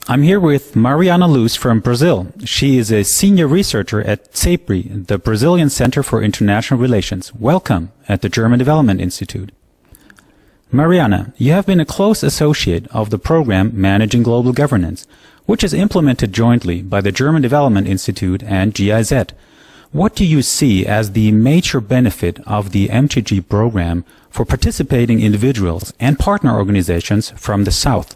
I'm here with Mariana Luz from Brazil. She is a senior researcher at CEPRI, the Brazilian Center for International Relations. Welcome at the German Development Institute. Mariana, you have been a close associate of the program Managing Global Governance, which is implemented jointly by the German Development Institute and GIZ. What do you see as the major benefit of the MGG program for participating individuals and partner organizations from the South?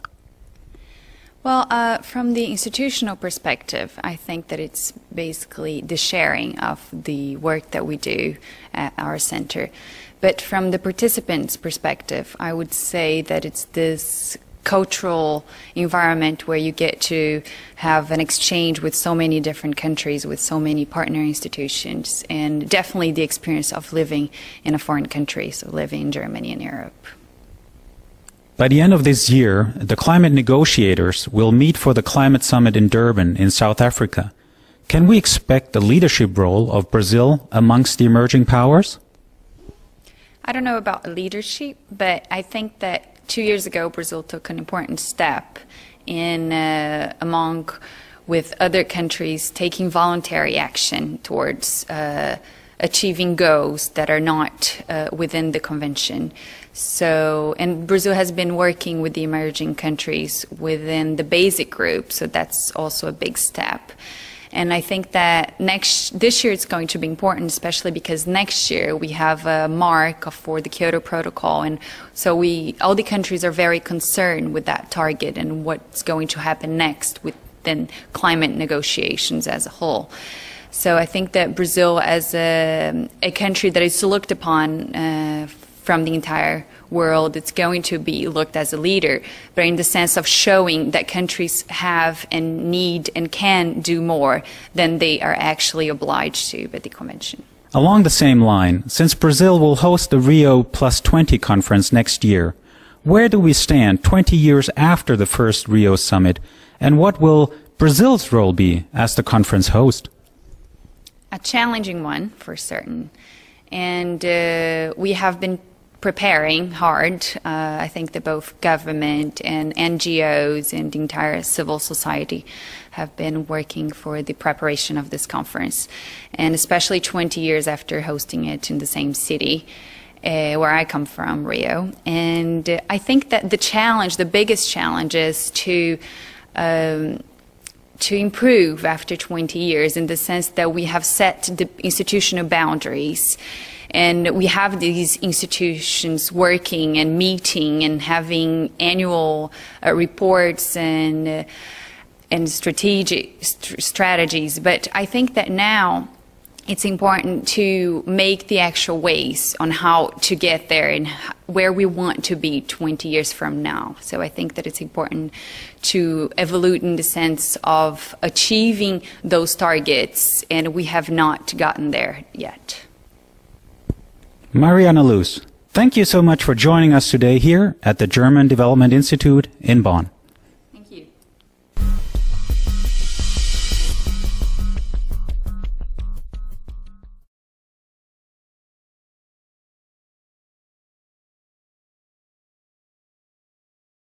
Well, from the institutional perspective, I think that it's basically the sharing of the work that we do at our center. But from the participants' perspective, I would say that it's this cultural environment where you get to have an exchange with so many different countries, with so many partner institutions, and definitely the experience of living in a foreign country, so living in Germany and Europe. By the end of this year, the climate negotiators will meet for the climate summit in Durban in South Africa. Can we expect the leadership role of Brazil amongst the emerging powers? I don't know about leadership, but I think that 2 years ago Brazil took an important step in among with other countries taking voluntary action towards achieving goals that are not within the convention. So, and Brazil has been working with the emerging countries within the basic group, so that's also a big step. And I think that this year it's going to be important, especially because next year we have a mark for the Kyoto Protocol, and so all the countries are very concerned with that target and what's going to happen next within climate negotiations as a whole. So I think that Brazil, as a country that is looked upon from the entire world, it's going to be looked as a leader, but in the sense of showing that countries have and need and can do more than they are actually obliged to by the convention. Along the same line, since Brazil will host the Rio +20 conference next year, where do we stand 20 years after the first Rio summit, and what will Brazil's role be as the conference host? A challenging one, for certain. And we have been preparing hard. I think that both government and NGOs and the entire civil society have been working for the preparation of this conference. And especially 20 years after hosting it in the same city where I come from, Rio. And I think that the biggest challenge is to improve after 20 years, in the sense that we have set the institutional boundaries and we have these institutions working and meeting and having annual reports and strategies. But I think that now it's important to make the actual ways on how to get there and where we want to be 20 years from now. So I think that it's important to evolve in the sense of achieving those targets, and we have not gotten there yet. Mariana Luz, thank you so much for joining us today here at the German Development Institute in Bonn.